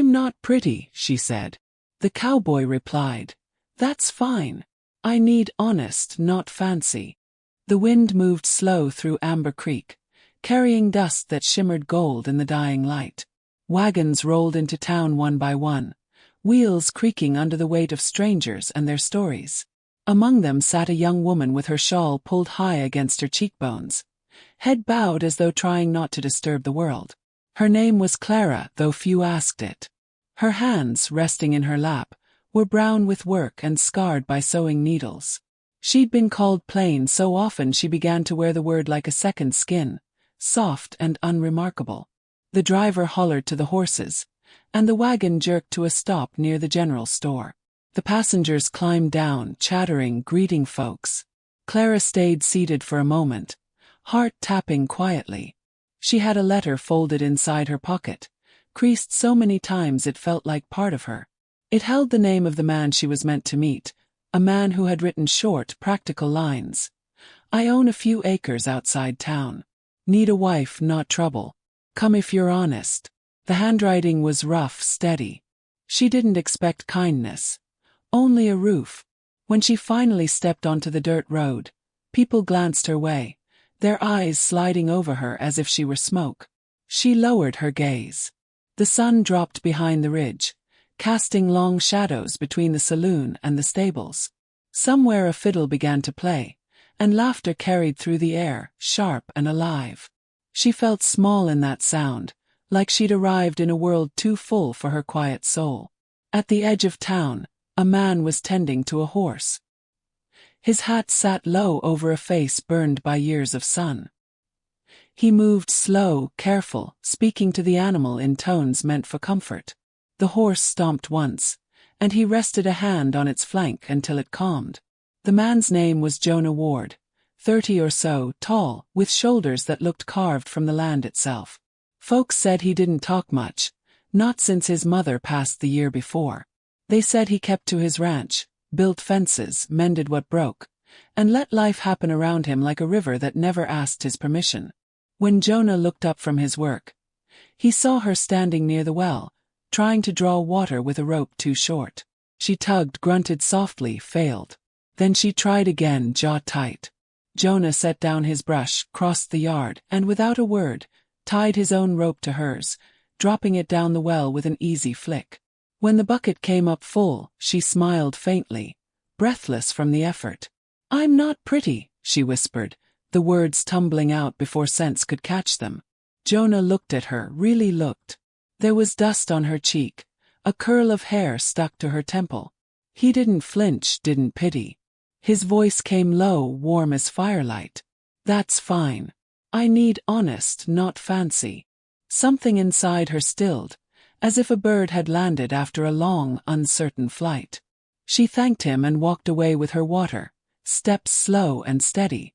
I'm not pretty, she said. The cowboy replied, That's fine. I need honest, not fancy. The wind moved slow through Amber Creek, carrying dust that shimmered gold in the dying light. Wagons rolled into town one by one, wheels creaking under the weight of strangers and their stories. Among them sat a young woman with her shawl pulled high against her cheekbones, head bowed as though trying not to disturb the world. Her name was Clara, though few asked it. Her hands, resting in her lap, were brown with work and scarred by sewing needles. She'd been called plain so often she began to wear the word like a second skin, soft and unremarkable. The driver hollered to the horses, and the wagon jerked to a stop near the general store. The passengers climbed down, chattering, greeting folks. Clara stayed seated for a moment, heart tapping quietly. She had a letter folded inside her pocket, creased so many times it felt like part of her. It held the name of the man she was meant to meet, a man who had written short, practical lines. I own a few acres outside town. Need a wife, not trouble. Come if you're honest. The handwriting was rough, steady. She didn't expect kindness. Only a roof. When she finally stepped onto the dirt road, people glanced her way, their eyes sliding over her as if she were smoke. She lowered her gaze. The sun dropped behind the ridge, casting long shadows between the saloon and the stables. Somewhere a fiddle began to play, and laughter carried through the air, sharp and alive. She felt small in that sound, like she'd arrived in a world too full for her quiet soul. At the edge of town, a man was tending to a horse. His hat sat low over a face burned by years of sun. He moved slow, careful, speaking to the animal in tones meant for comfort. The horse stomped once, and he rested a hand on its flank until it calmed. The man's name was Jonah Ward, 30 or so, tall, with shoulders that looked carved from the land itself. Folks said he didn't talk much, not since his mother passed the year before. They said he kept to his ranch, built fences, mended what broke, and let life happen around him like a river that never asked his permission. When Jonah looked up from his work, he saw her standing near the well, trying to draw water with a rope too short. She tugged, grunted softly, failed. Then she tried again, jaw tight. Jonah set down his brush, crossed the yard, and without a word, tied his own rope to hers, dropping it down the well with an easy flick. When the bucket came up full, she smiled faintly, breathless from the effort. I'm not pretty, she whispered, the words tumbling out before sense could catch them. Jonah looked at her, really looked. There was dust on her cheek, a curl of hair stuck to her temple. He didn't flinch, didn't pity. His voice came low, warm as firelight. That's fine. I need honest, not fancy. Something inside her stilled, as if a bird had landed after a long, uncertain flight. She thanked him and walked away with her water, steps slow and steady.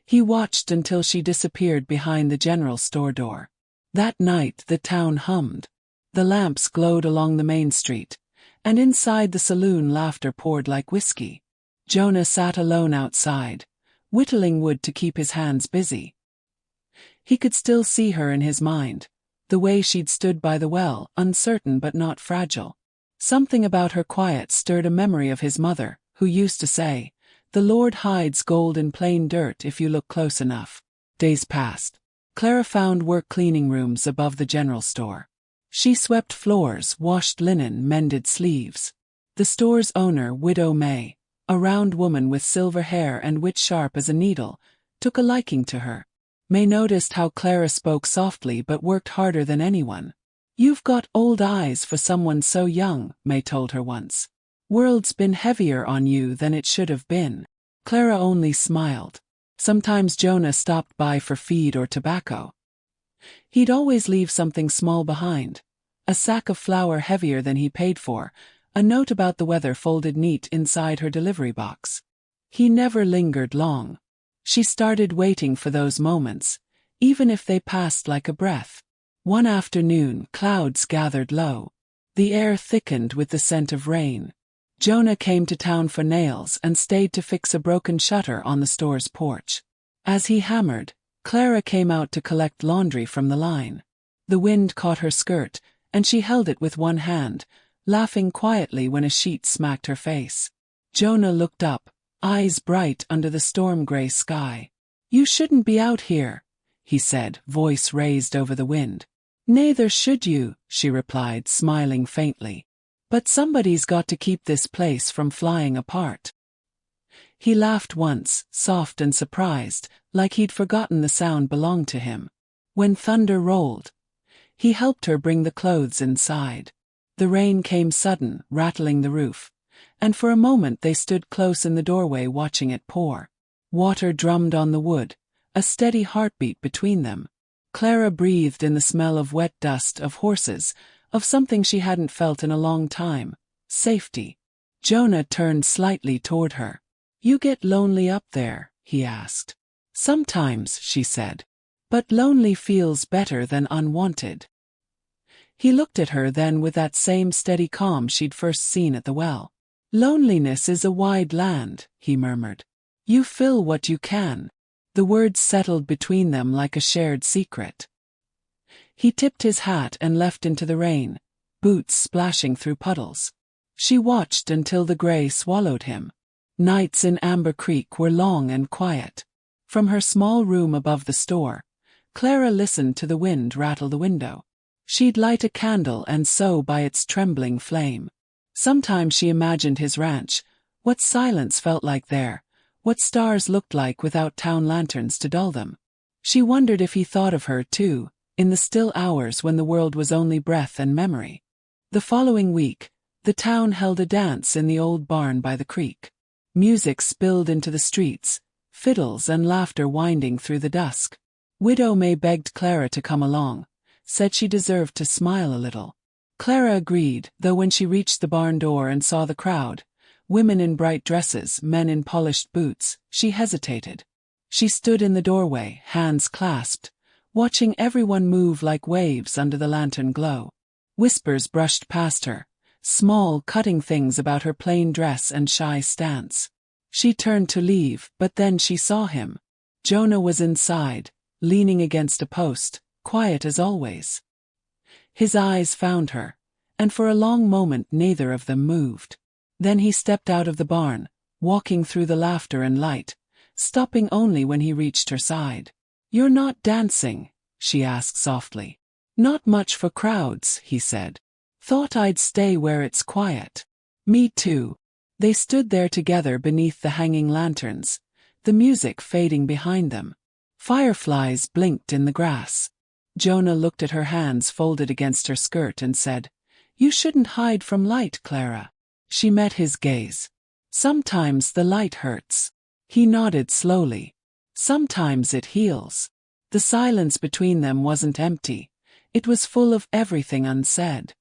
He watched until she disappeared behind the general store door. That night the town hummed. The lamps glowed along the main street, and inside the saloon laughter poured like whiskey. Jonah sat alone outside, whittling wood to keep his hands busy. He could still see her in his mind, the way she'd stood by the well, uncertain but not fragile. Something about her quiet stirred a memory of his mother, who used to say, "The Lord hides gold in plain dirt if you look close enough." Days passed. Clara found work cleaning rooms above the general store. She swept floors, washed linen, mended sleeves. The store's owner, Widow May, a round woman with silver hair and wit sharp as a needle, took a liking to her. May noticed how Clara spoke softly but worked harder than anyone. "You've got old eyes for someone so young," May told her once. "World's been heavier on you than it should have been." Clara only smiled. Sometimes Jonah stopped by for feed or tobacco. He'd always leave something small behind, a sack of flour heavier than he paid for, a note about the weather folded neat inside her delivery box. He never lingered long. She started waiting for those moments, even if they passed like a breath. One afternoon, clouds gathered low. The air thickened with the scent of rain. Jonah came to town for nails and stayed to fix a broken shutter on the store's porch. As he hammered, Clara came out to collect laundry from the line. The wind caught her skirt, and she held it with one hand, laughing quietly when a sheet smacked her face. Jonah looked up, eyes bright under the storm-gray sky. "You shouldn't be out here," he said, voice raised over the wind. "Neither should you," she replied, smiling faintly. "But somebody's got to keep this place from flying apart." He laughed once, soft and surprised, like he'd forgotten the sound belonged to him. When thunder rolled, he helped her bring the clothes inside. The rain came sudden, rattling the roof, and for a moment they stood close in the doorway watching it pour. Water drummed on the wood, a steady heartbeat between them. Clara breathed in the smell of wet dust, of horses, of something she hadn't felt in a long time: safety. Jonah turned slightly toward her. "You get lonely up there?" he asked. "Sometimes," she said. "But lonely feels better than unwanted." He looked at her then with that same steady calm she'd first seen at the well. "Loneliness is a wide land," he murmured. "You fill what you can." The words settled between them like a shared secret. He tipped his hat and left into the rain, boots splashing through puddles. She watched until the gray swallowed him. Nights in Amber Creek were long and quiet. From her small room above the store, Clara listened to the wind rattle the window. She'd light a candle and sew by its trembling flame. Sometimes she imagined his ranch, what silence felt like there, what stars looked like without town lanterns to dull them. She wondered if he thought of her, too, in the still hours when the world was only breath and memory. The following week, the town held a dance in the old barn by the creek. Music spilled into the streets, fiddles and laughter winding through the dusk. Widow May begged Clara to come along, said she deserved to smile a little. Clara agreed, though when she reached the barn door and saw the crowd, women in bright dresses, men in polished boots, she hesitated. She stood in the doorway, hands clasped, watching everyone move like waves under the lantern glow. Whispers brushed past her, small, cutting things about her plain dress and shy stance. She turned to leave, but then she saw him. Jonah was inside, leaning against a post, quiet as always. His eyes found her, and for a long moment neither of them moved. Then he stepped out of the barn, walking through the laughter and light, stopping only when he reached her side. "You're not dancing?" she asked softly. "Not much for crowds," he said. "Thought I'd stay where it's quiet." "Me too." They stood there together beneath the hanging lanterns, the music fading behind them. Fireflies blinked in the grass. Jonah looked at her hands folded against her skirt and said, "You shouldn't hide from light, Clara." She met his gaze. "Sometimes the light hurts." He nodded slowly. "Sometimes it heals." The silence between them wasn't empty. It was full of everything unsaid.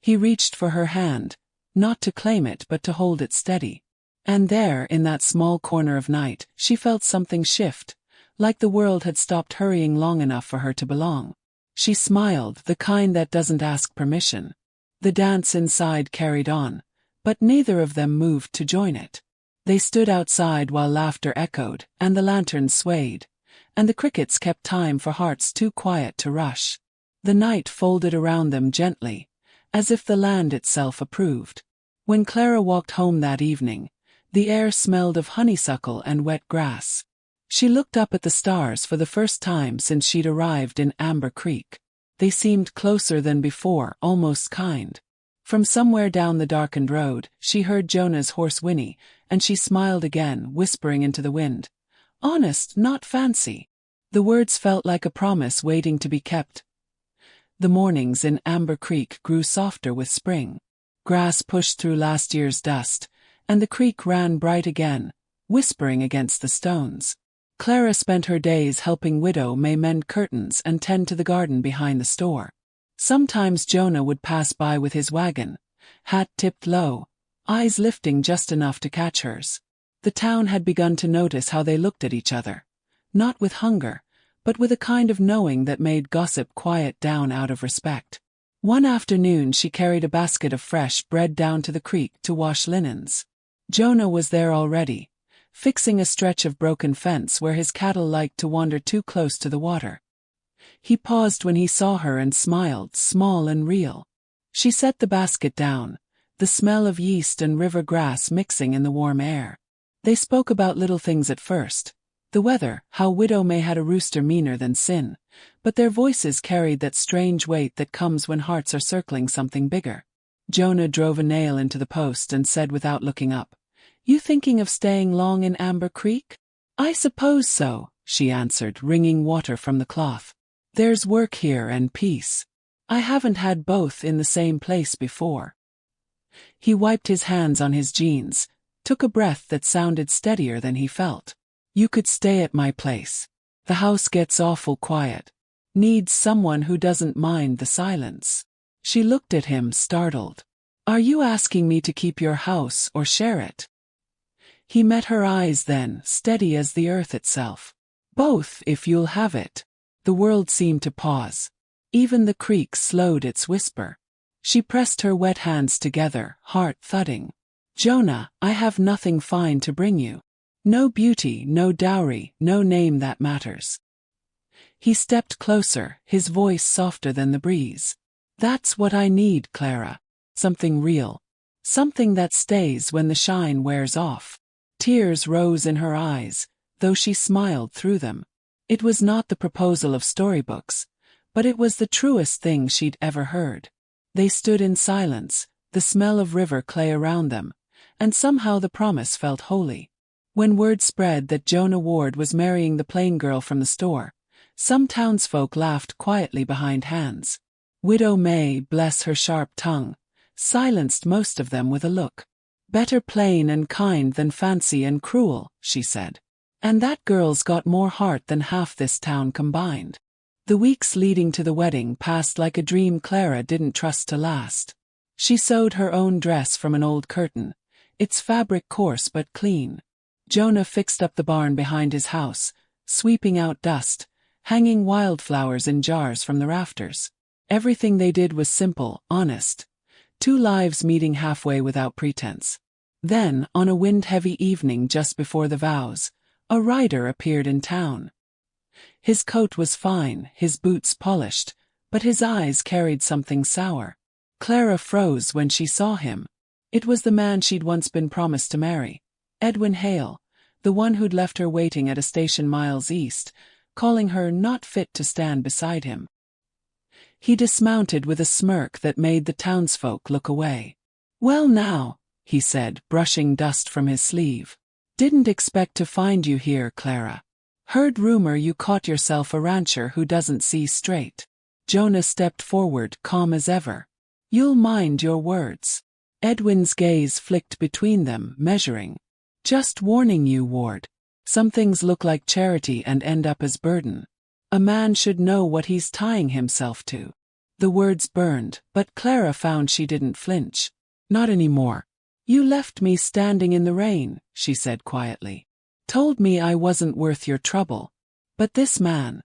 He reached for her hand, not to claim it but to hold it steady. And there, in that small corner of night, she felt something shift, like the world had stopped hurrying long enough for her to belong. She smiled, the kind that doesn't ask permission. The dance inside carried on, but neither of them moved to join it. They stood outside while laughter echoed, and the lanterns swayed, and the crickets kept time for hearts too quiet to rush. The night folded around them gently, as if the land itself approved. When Clara walked home that evening, the air smelled of honeysuckle and wet grass. She looked up at the stars for the first time since she'd arrived in Amber Creek. They seemed closer than before, almost kind. From somewhere down the darkened road, she heard Jonah's horse whinny, and she smiled again, whispering into the wind, "Honest, not fancy." The words felt like a promise waiting to be kept. The mornings in Amber Creek grew softer with spring. Grass pushed through last year's dust, and the creek ran bright again, whispering against the stones. Clara spent her days helping Widow May mend curtains and tend to the garden behind the store. Sometimes Jonah would pass by with his wagon, hat tipped low, eyes lifting just enough to catch hers. The town had begun to notice how they looked at each other, not with hunger, but with a kind of knowing that made gossip quiet down out of respect. One afternoon she carried a basket of fresh bread down to the creek to wash linens. Jonah was there already, fixing a stretch of broken fence where his cattle liked to wander too close to the water. He paused when he saw her and smiled, small and real. She set the basket down, the smell of yeast and river grass mixing in the warm air. They spoke about little things at first. The weather, how Widow May had a rooster meaner than sin, but their voices carried that strange weight that comes when hearts are circling something bigger. Jonah drove a nail into the post and said without looking up, "You thinking of staying long in Amber Creek?" "I suppose so," she answered, wringing water from the cloth. "There's work here and peace. I haven't had both in the same place before." He wiped his hands on his jeans, took a breath that sounded steadier than he felt. "You could stay at my place. The house gets awful quiet. Needs someone who doesn't mind the silence." She looked at him, startled. "Are you asking me to keep your house or share it?" He met her eyes then, steady as the earth itself. "Both, if you'll have it." The world seemed to pause. Even the creek slowed its whisper. She pressed her wet hands together, heart thudding. "Jonah, I have nothing fine to bring you. No beauty, no dowry, no name that matters." He stepped closer, his voice softer than the breeze. "That's what I need, Clara. Something real. Something that stays when the shine wears off." Tears rose in her eyes, though she smiled through them. It was not the proposal of storybooks, but it was the truest thing she'd ever heard. They stood in silence, the smell of river clay around them, and somehow the promise felt holy. When word spread that Jonah Ward was marrying the plain girl from the store, some townsfolk laughed quietly behind hands. Widow May, bless her sharp tongue, silenced most of them with a look. "Better plain and kind than fancy and cruel," she said. "And that girl's got more heart than half this town combined." The weeks leading to the wedding passed like a dream Clara didn't trust to last. She sewed her own dress from an old curtain, its fabric coarse but clean. Jonah fixed up the barn behind his house, sweeping out dust, hanging wildflowers in jars from the rafters. Everything they did was simple, honest. Two lives meeting halfway without pretense. Then, on a wind-heavy evening just before the vows, a rider appeared in town. His coat was fine, his boots polished, but his eyes carried something sour. Clara froze when she saw him. It was the man she'd once been promised to marry. Edwin Hale, the one who'd left her waiting at a station miles east, calling her not fit to stand beside him. He dismounted with a smirk that made the townsfolk look away. "Well now," he said, brushing dust from his sleeve. "Didn't expect to find you here, Clara. Heard rumor you caught yourself a rancher who doesn't see straight." Jonah stepped forward, calm as ever. "You'll mind your words." Edwin's gaze flicked between them, measuring. "Just warning you, Ward. Some things look like charity and end up as burden. A man should know what he's tying himself to." The words burned, but Clara found she didn't flinch. "Not anymore. You left me standing in the rain," she said quietly. "Told me I wasn't worth your trouble. But this man,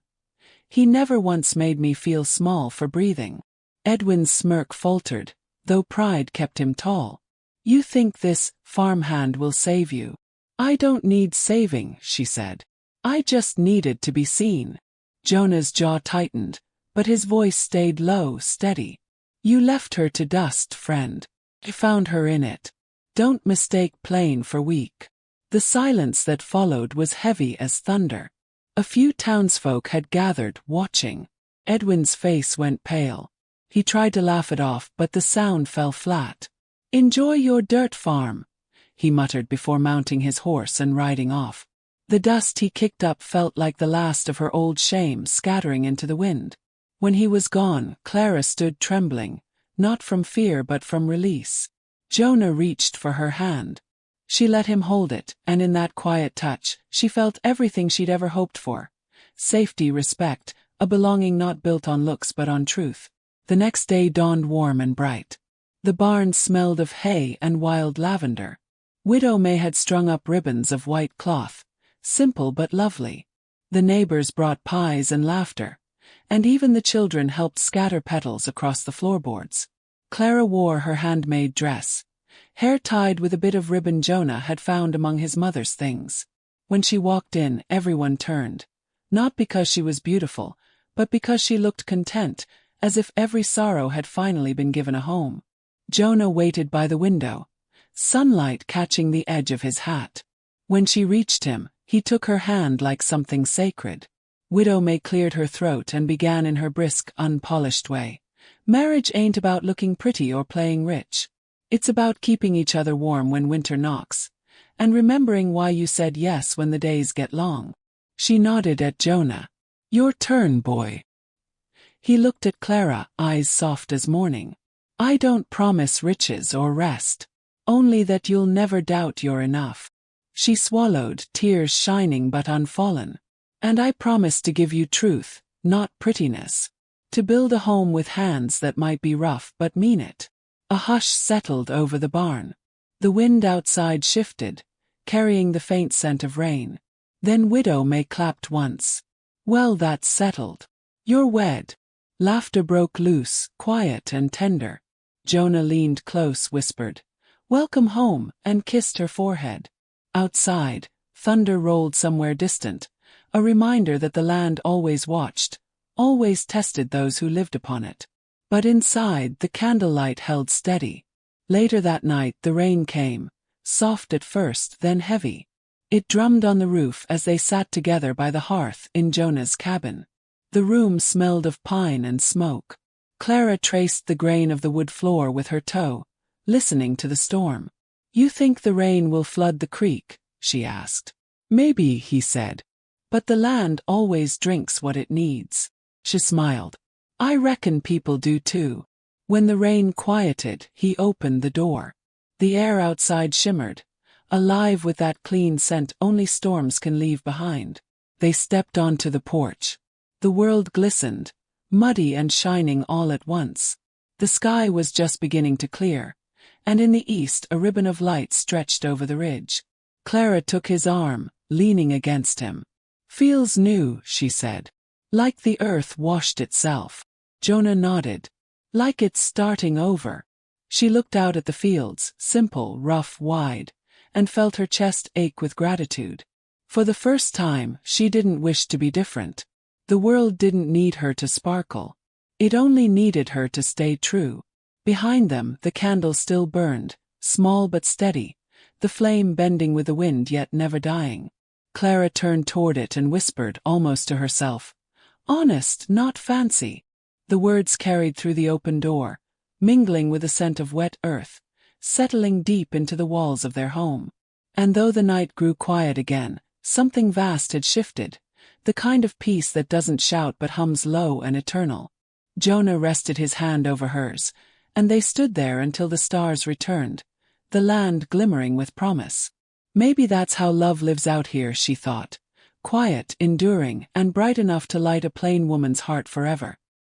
he never once made me feel small for breathing." Edwin's smirk faltered, though pride kept him tall. "You think this farmhand will save you?" "I don't need saving," she said. "I just needed to be seen." Jonah's jaw tightened, but his voice stayed low, steady. "You left her to dust, friend. I found her in it. Don't mistake plain for weak." The silence that followed was heavy as thunder. A few townsfolk had gathered, watching. Edwin's face went pale. He tried to laugh it off, but the sound fell flat. "Enjoy your dirt farm," he muttered before mounting his horse and riding off. The dust he kicked up felt like the last of her old shame scattering into the wind. When he was gone, Clara stood trembling, not from fear but from release. Jonah reached for her hand. She let him hold it, and in that quiet touch, she felt everything she'd ever hoped for. Safety, respect, a belonging not built on looks but on truth. The next day dawned warm and bright. The barn smelled of hay and wild lavender. Widow May had strung up ribbons of white cloth, simple but lovely. The neighbors brought pies and laughter, and even the children helped scatter petals across the floorboards. Clara wore her handmade dress, hair tied with a bit of ribbon Jonah had found among his mother's things. When she walked in, everyone turned, not because she was beautiful, but because she looked content, as if every sorrow had finally been given a home. Jonah waited by the window, sunlight catching the edge of his hat. When she reached him, he took her hand like something sacred. Widow May cleared her throat and began in her brisk, unpolished way. Marriage ain't about looking pretty or playing rich. It's about keeping each other warm when winter knocks, and remembering why you said yes when the days get long. She nodded at Jonah. Your turn, boy. He looked at Clara, eyes soft as morning. I don't promise riches or rest, only that you'll never doubt you're enough. She swallowed, tears shining but unfallen. And I promise to give you truth, not prettiness. To build a home with hands that might be rough but mean it. A hush settled over the barn. The wind outside shifted, carrying the faint scent of rain. Then Widow May clapped once. Well, that's settled. You're wed. Laughter broke loose, quiet and tender. Jonah leaned close, whispered, Welcome home, and kissed her forehead. Outside, thunder rolled somewhere distant, a reminder that the land always watched, always tested those who lived upon it. But inside, the candlelight held steady. Later that night the rain came, soft at first, then heavy. It drummed on the roof as they sat together by the hearth in Jonah's cabin. The room smelled of pine and smoke. Clara traced the grain of the wood floor with her toe, listening to the storm. You think the rain will flood the creek? She asked. Maybe, he said. But the land always drinks what it needs. She smiled. I reckon people do too. When the rain quieted, he opened the door. The air outside shimmered, alive with that clean scent only storms can leave behind. They stepped onto the porch. The world glistened, muddy and shining all at once. The sky was just beginning to clear, and in the east a ribbon of light stretched over the ridge. Clara took his arm, leaning against him. Feels new, she said. Like the earth washed itself. Jonah nodded. Like it's starting over. She looked out at the fields, simple, rough, wide, and felt her chest ache with gratitude. For the first time, she didn't wish to be different. The world didn't need her to sparkle. It only needed her to stay true. Behind them, the candle still burned, small but steady, the flame bending with the wind yet never dying. Clara turned toward it and whispered, almost to herself, Honest, not fancy. The words carried through the open door, mingling with the scent of wet earth, settling deep into the walls of their home. And though the night grew quiet again, something vast had shifted, the kind of peace that doesn't shout but hums low and eternal. Jonah rested his hand over hers, and they stood there until the stars returned, the land glimmering with promise. Maybe that's how love lives out here, she thought. Quiet, enduring, and bright enough to light a plain woman's heart forever.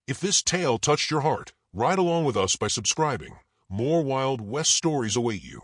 If this tale touched your heart, ride along with us by subscribing. More Wild West stories await you.